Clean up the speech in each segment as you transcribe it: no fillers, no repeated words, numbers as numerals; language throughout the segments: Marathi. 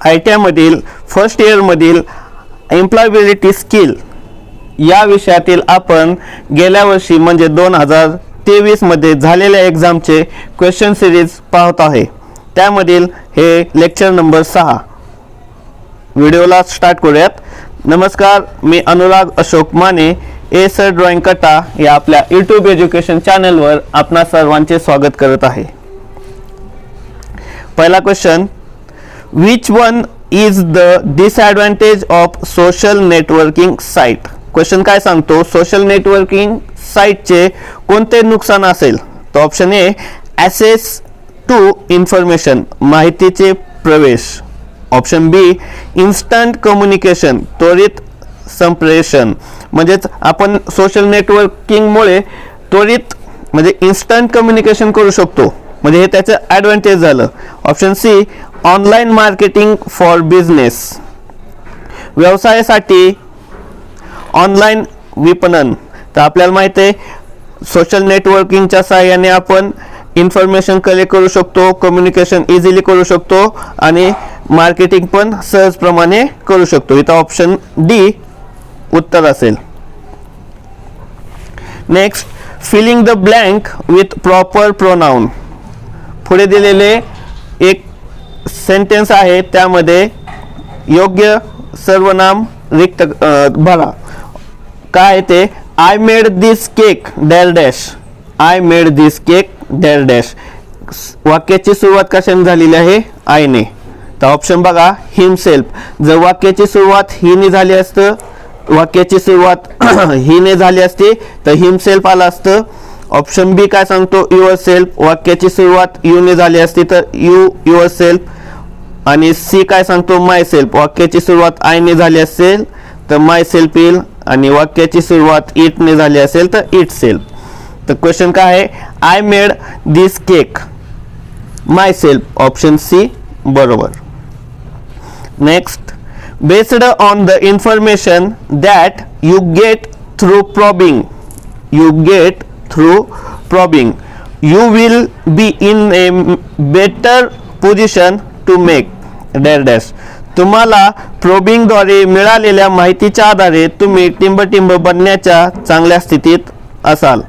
ITI मधील फर्स्ट इयरमधील एम्प्लॉयबिलिटी स्किल या विषयातील आपण गेल्या वर्षी म्हणजे 2023 मध्ये झालेल्या एक्झामचे क्वेश्चन सिरीज पाहत आहे. त्यामधील हे लेक्चर नंबर 6. व्हिडिओला स्टार्ट करूयात. नमस्कार, मी अनुराग अशोक माने, ए सर ड्रॉइंग कटा या आपल्या यूट्यूब एज्युकेशन चॅनलवर आपणा सर्वांचे स्वागत करत आहे. पहिला question, which one is the disadvantage of social networking site. Question काय सांगतो, सोशल नेटवर्किंग साइटचे कोणते नुकसान असेल. तो option A, access to information, माहितीचे प्रवेश. ऑप्शन बी, इन्स्टंट कम्युनिकेशन, त्वरित संप्रेषण. म्हणजेच आपण सोशल नेटवर्किंगमुळे त्वरित म्हणजे इन्स्टंट कम्युनिकेशन करू शकतो, म्हणजे हे त्याचं ॲडव्हान्टेज झालं. Option C, online marketing for business, व्यवसायासाठी ऑनलाईन विपणन. तर आपल्याला माहिती आहे सोशल नेटवर्किंगच्या सहाय्याने आपण इन्फॉर्मेशन कलेक्ट करू शकतो, कम्युनिकेशन इझिली करू शकतो आणि मार्केटिंग पण सहजप्रमाणे करू शकतो. इथं ऑप्शन डी उत्तर असेल. Next, filling the blank with proper pronoun. पुढे दिलेले एक सेंटेन्स आहे, त्यामध्ये योग्य सर्वनाम रिक्त भरा. काय ते, I made this cake dash dash, I made this cake dash dash. वाक्याची सुरुवात कशाने झालेली आहे, आयने. तर ऑप्शन बघा, हिमसेल्फ. जर वाक्याची सुरुवात हिने झाली असतं, वाक्याची सुरुवात हिने झाली असती तर हिमसेल्फ आलं असतं. ऑप्शन बी काय सांगतो, युअर सेल्फ. वाक्याची सुरुवात युने झाली असती तर यू युअर सेल्फ. आणि सी काय सांगतो, माय सेल्फ. वाक्याची सुरुवात आयने झाली असेल तर माय सेल्फ येईल आणि वाक्याची सुरुवात इटने झाली असेल तर इट सेल्फ. तर क्वेश्चन काय आहे, I made this cake myself. Option C बरोबर. Next, based on the information that you get through probing, you get through probing, you will be in a better position to make dash dash. तुम्हाला प्रोबिंगद्वारे मिळालेल्या माहितीच्या आधारे तुम्ही टिंबटिंब बनण्याच्या चांगल्या स्थितीत असाल.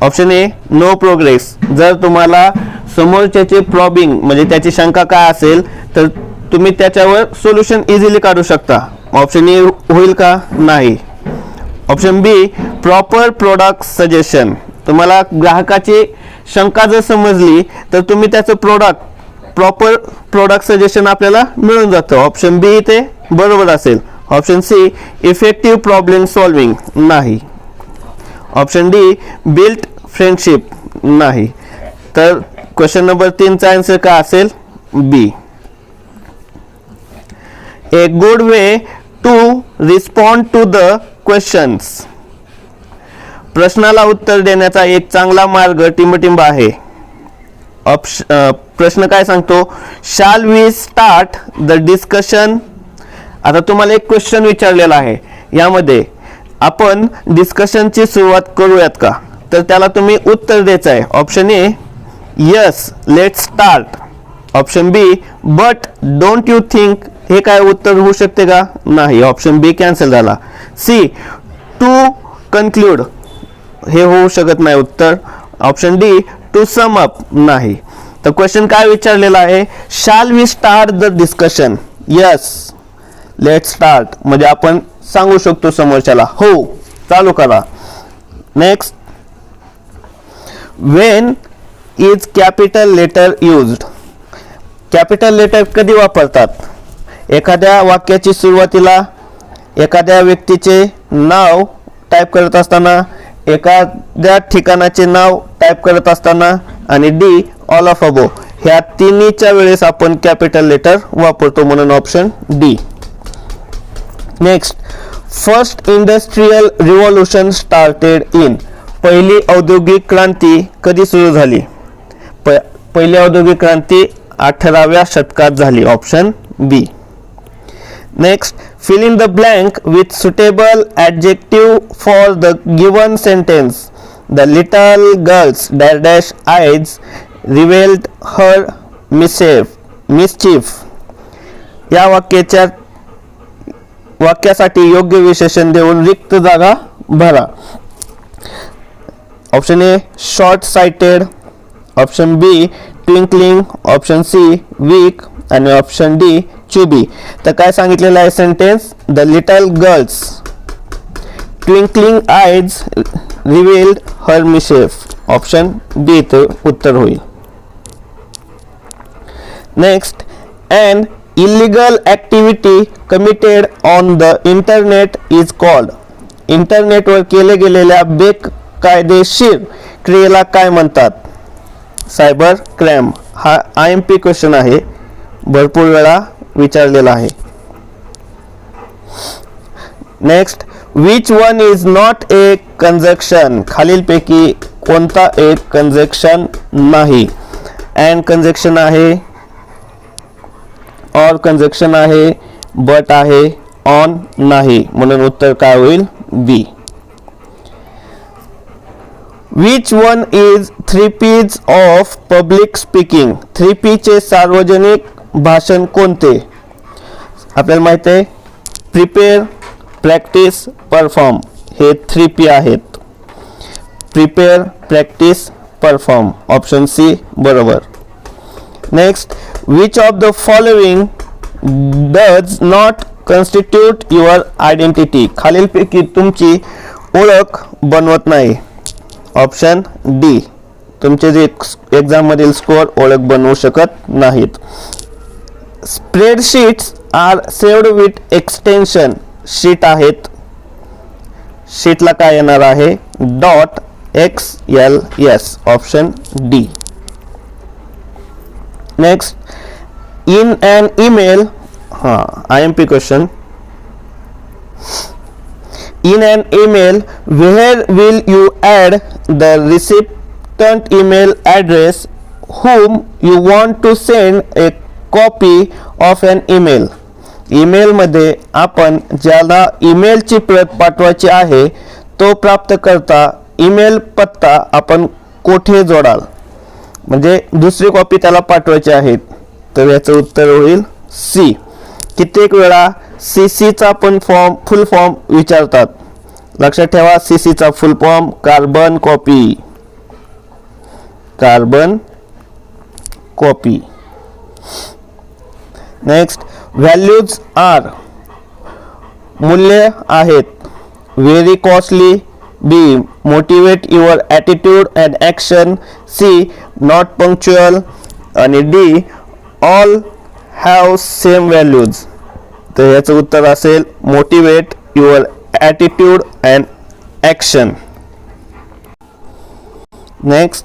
Option A, no progress. जर तुम्हाला समोरच्याचे प्रॉबिंग म्हणजे त्याची शंका काय असेल तर तुम्ही त्याच्यावर सोल्युशन इझिली काढू शकता. ऑप्शन ए होईल का, नाही. ऑप्शन बी, प्रॉपर प्रोडक्ट सजेशन. तुम्हाला ग्राहकाची शंका जर समजली तर तुम्ही त्याचं प्रॉपर प्रोडक्ट सजेशन आपल्याला मिळून जातं. ऑप्शन बी इथे बरोबर असेल. Option C, effective problem solving, नाही. ऑप्शन डी, बिल्ट फ्रेंडशिप, नाही. तर क्वेश्चन नंबर 3चा आन्सर काय असेल, B. A good way to respond to the questions. प्रश्नाला उत्तर देण्याचा एक चांगला मार्ग टिंबटिंब आहे. प्रश्न काय सांगतो, शाल वी स्टार्ट द डिस्कशन. आता तुम्हाला एक क्वेश्चन विचारलेला आहे, यामध्ये आपण डिस्कशनची सुरुवात करूयात का. तर त्याला तुम्ही उत्तर द्यायचं आहे. Option A, yes let's start. Option B, but don't you think. हे काय उत्तर होऊ शकते का, नाही. ऑप्शन बी कॅन्सल झाला. C, to conclude. हे होऊ शकत नाही उत्तर. Option D, to sum up, नाही. तर क्वेश्चन काय विचारलेला आहे, shall we start the discussion. Yes let's start म्हणजे आपण सांगू शकतो समोरच्याला, हो चालू करा. Next, when is capital letter used. Capital letter कधी वापरतात, एखाद्या वाक्याची सुरुवातीला, एखाद्या व्यक्तीचे नाव टाईप करत असताना, एखाद्या ठिकाणाचे नाव टाईप करत असताना, आणि डी, ऑल ऑफ अबो. ह्या तिन्हीच्या वेळेस आपण कॅपिटल लेटर वापरतो, म्हणून option D. Next, first industrial revolution started in. पहिली औद्योगिक क्रांती कधी सुरू झाली. पहिली औद्योगिक क्रांती 18व्या शतकात झाली. Option B. Next, fill in the blank with suitable adjective for the given sentence. The little girl's dash dash eyes revealed her mischief. या वाक्यासाठी योग्य विशेषण देऊन रिक्त जागा भरा. Option A short sighted, option B twinkling, option C weak आणि ऑप्शन डी चुबी. तर काय सांगितलेलं आहे sentence, the little girls twinkling eyes revealed her mischief. Option B ते उत्तर होईल. Next, an illegal activity committed on the internet is called. इंटरनेटवर केले गेलेल्या बेकायदेशीर क्रियेला काय म्हणतात? Cyber crime. हा IMP क्वेश्चन आहे, भरपूर वेळा विचारलेला आहे. Next, which one is not A conjunction. खालीलपैकी कोणता एक कंजक्शन नाही? अँड कंजक्शन आहे, और कंजक्शन आहे, बट आहे, ऑन नाही. म्हणून उत्तर काय होईल? B. Which one is 3P's of public speaking. 3P चे सार्वजनिक भाषण कोणते? आपल्याला माहिती आहे प्रिपेअर, प्रॅक्टिस, परफॉर्म. हे 3P आहेत. Prepare, practice, perform. Option C बरोबर. नेक्स्ट, which of the following does not constitute your identity. खालीलपैकी तुमची ओळख बनवत नाही. ऑप्शन डी, तुमचे जे एक्झाम मधील स्कोअर ओळख बनवू शकत नाहीत. Spreadsheets are saved with extension. Sheet आहेत, शीटला काय येणार आहे? .xls. Option D. Next, in an email, IMP question. In an email, where will you add the recipient email address whom you want to send a copy of an email. Email मध्ये आपण ज्याला ईमेलची प्रत पाठवायची आहे तो प्राप्तकर्ता ईमेल पत्ता आपण कोठे जोडाल? म्हणजे दुसरी कॉपी त्याला पाठवायची आहे. तर याचं उत्तर होईल सी. कित्येक वेळा CCचा पण फुल फॉर्म विचारतात. लक्षात ठेवा, CCचा full form carbon copy. Carbon copy. Next, values are. मूल्य आहेत. Very costly. B, motivate your attitude and action. C, not punctual. आणि D, all have same values. तर याचं उत्तर असेल motivate your attitude and action. Next,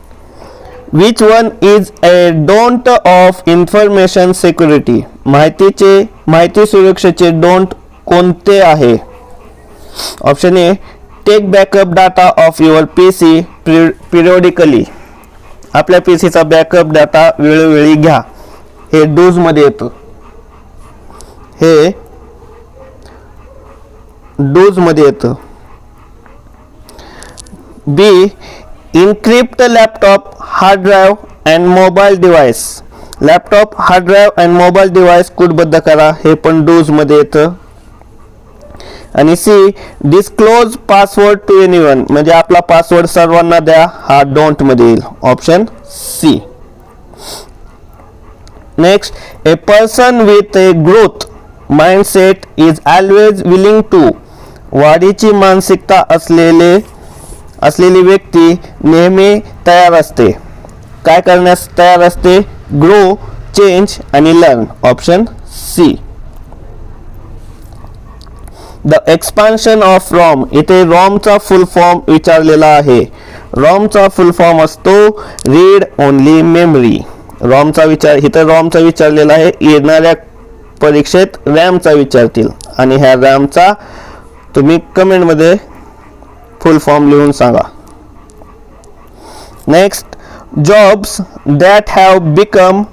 which one is a don't of information security. माहिती सुरक्षेचे डोंट कोणते आहे? Option A, take backup data of your PC periodically. आपल्या PCचा बॅकअप डाटा वेळोवेळी घ्या. हे डूज मध्ये येतं. हे डूज मध्ये येतं. B, encrypt laptop, hard drive and mobile device. Laptop, hard drive and mobile device कूटबद्ध करा. हे पण डूज मध्ये येतं. आणि C, disclose password to anyone. म्हणजे आपला पासवर्ड सर्वांना द्या. हा डोंट मध्ये येईल. Option C. Next, a person with a growth mindset is always willing to. वाढीची मानसिकता असलेली व्यक्ती नेहमी तयार असते. काय करण्यास तयार असते? ग्रो, चेंज आणि learn. Option C. The expansion of ROM. इथे रॉमचा फुल फॉर्म विचारलेला आहे. रॉमचा फुल फॉर्म असतो रीड ओनली मेमरी. रॉमचा विचारलेला आहे. येणाऱ्या परीक्षेत रॅमचा विचारतील आणि ह्या रॅमचा तुम्ही कमेंट मध्ये फुल फॉर्म लिहून सांगा. Next, jobs that have become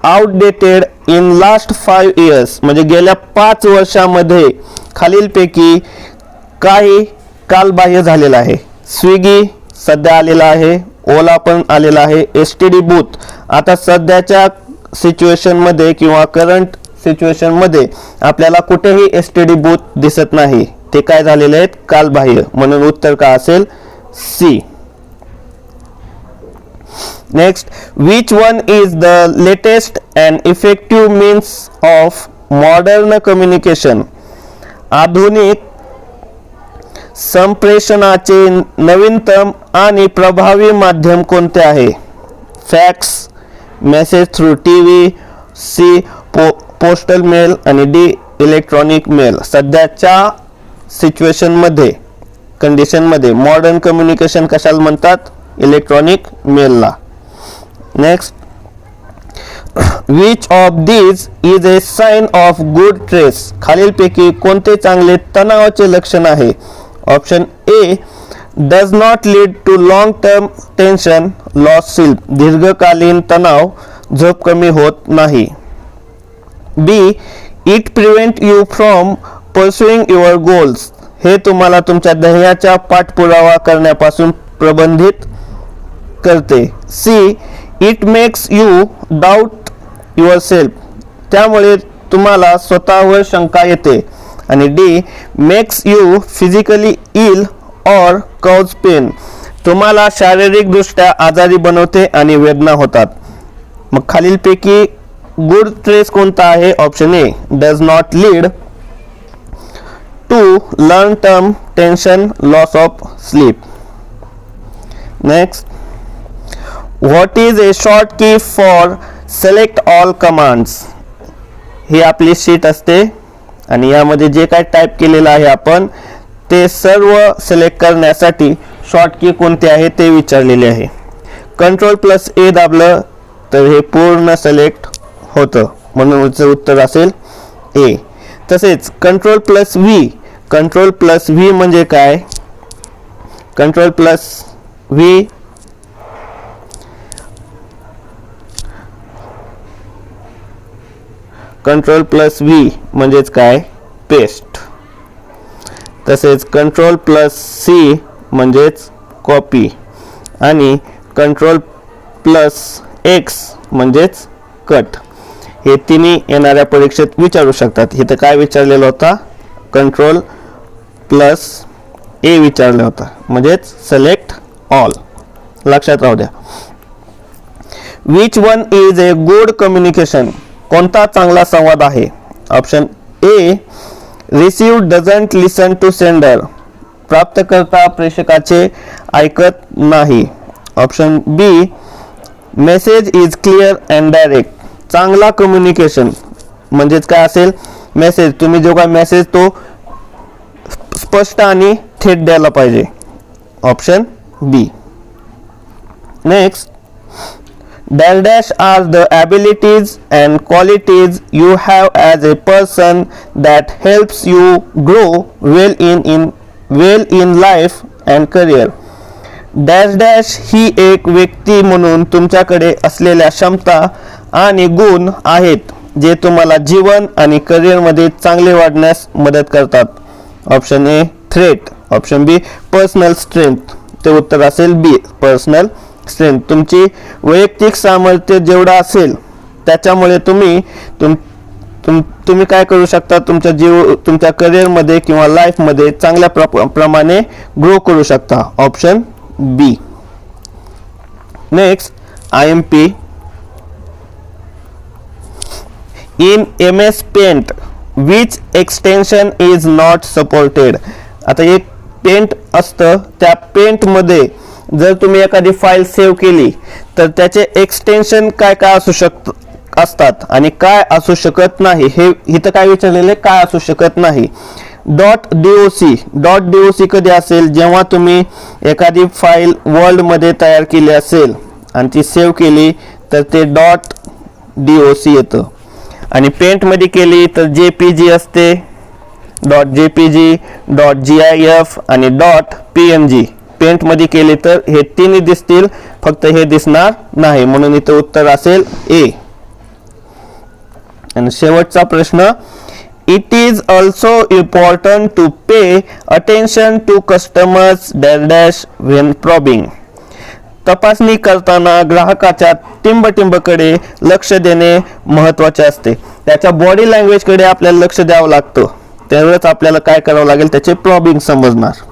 outdated in last 5 years. म्हणजे गेल्या 5 वर्षामध्ये खालीलपैकी काही कालबाह्य झालेला आहे. स्विगी सध्या आलेला आहे. ओला पण आलेला आहे. STD बूथ आता सध्याच्या सिच्युएशन मध्ये किंवा करंट सिच्युएशन मध्ये आपल्याला कुठेही एसटीडी बूथ दिसत नाही, ते काय झालेले आहेत, कालबाह्य, म्हणून उत्तर का असेल C. Next, which one is the latest and effective means of modern communication? आधुनिक संप्रेषणाचे नवीनतम आणि प्रभावी माध्यम कोणते आहे? Fax, message through TV, C postal mail आणि डी इलेक्ट्रॉनिक मेल. सध्याच्या सिच्युएशन मध्ये, कंडिशन मध्ये मॉडर्न कम्युनिकेशन कशाला म्हणतात? इलेक्ट्रॉनिक मेलला. Next, which of these is a sign of good stress? खालीलपैकी कोणते चांगले तणावाचे लक्षण आहे? Option A, does not lead to long term tension, loss sleep, दीर्घकालीन तणाव, झोप कमी होत नाही. बी, it prevent you from pursuing your goals, हे तुम्हाला तुमच्या ध्येयाचा पाठपुरावा करण्यापासून प्रतिबंधित करते. C, it makes you doubt yourself, त्यामुळे तुम्हाला स्वतःवर शंका येते. आणि D, makes you physically ill or cause pen, तुम्हाला शारीरिकदृष्ट्या आजारी बनवते आणि वेदना होतात. मग खालीलपैकी गुड स्ट्रेस कोणता आहे? Option A, does not lead too long term tension, loss of sleep. Next, what is a short की फॉर सिलेक्ट ऑल कमांड्स? ही आपली शीट असते आणि यामध्ये जे काय टाईप केलेलं आहे आपण ते सर्व सिलेक्ट करण्यासाठी शॉर्ट की कोणते आहे ते विचारलेले आहे. Ctrl+A दाबलं तर हे पूर्ण सिलेक्ट होतं, म्हणून उत्तर असेल ए. तसेच Ctrl+V, Ctrl+V म्हणजे काय? Ctrl+V म्हणजेच काय? पेस्ट. तसेच Ctrl+C म्हणजेच कॉपी आणि Ctrl+X म्हणजेच कट. हे तिन्ही येणाऱ्या परीक्षेत विचारू शकतात. इथं काय विचारलेलं होता? Ctrl+A विचारलं होतं, म्हणजेच सिलेक्ट ऑल. लक्षात राहू द्या. Which one is a good communication? कोणता चांगला संवाद आहे? Option A, receive doesn't listen to sender, प्राप्तकर्ता प्रेषकाचे ऐकत नाही. Option B, message is clear and direct, चांगला कम्युनिकेशन म्हणजेच काय असेल? मेसेज, तुम्ही जो काय मेसेज तो स्पष्ट आणि थेट द्यायला पाहिजे. Option B. Next, dash are the abilities and qualities you have as a person that helps you grow well in life and career. dash ही एक व्यक्ती म्हणून तुमच्याकडे असलेल्या क्षमता आणि गुण आहेत जे तुम्हाला जीवन आणि करिअर मध्ये चांगले वाढण्यास मदत करतात. Option A, threat. Option B, personal strength. ते उत्तर असेल बी, पर्सनल स्ट्रेंथ. तुमची वैयक्तिक सामर्थ्य जेवढा असेल त्याच्यामुळे तुम्ही काय करू शकता? तुमच्या करिअर मध्ये किंवा लाईफ मध्ये चांगल्या प्रमाणे ग्रो करू शकता. Option B. Next, IMP. In MS paint which extension is not supported? आता एक पेंट असतं, त्या पेंट मध्ये जर तुम्ही एखादी फाईल सेव्ह केली तर त्याचे एक्सटेन्शन काय काय असतात आणि काय असू शकत नाही. हे इथं काय विचारलेले? काय असू शकत नाही. .doc कधी असेल? जेव्हा तुम्ही एखादी फाईल वर्ल्ड मध्ये तयार केली असेल आणि ती सेव्ह केली तर ते .doc येतं. आणि पेंट मध्ये केली तर JPG असते, .jpg, .gif आणि .png. पेंट मध्ये केले तर हे तिन्ही दिसतील, फक्त हे दिसणार नाही, म्हणून इथे उत्तर असेल ए. आणि शेवटचा प्रश्न, it is also important to pay attention to customers dash when probing. तपासणी करताना ग्राहकाच्या टिंबटिंबकडे लक्ष देणे महत्त्वाचे असते. त्याच्या बॉडी लँग्वेजकडे आपल्याला लक्ष द्यावं लागतं. त्यावेळेस आपल्याला काय करावं लागेल, त्याचे प्रॉबिंग समजणार.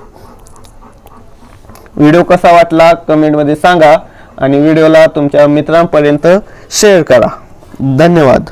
व्हिडिओ कसा वाटला कमेंटमध्ये सांगा आणि व्हिडिओला तुमच्या मित्रांपर्यंत शेअर करा. धन्यवाद.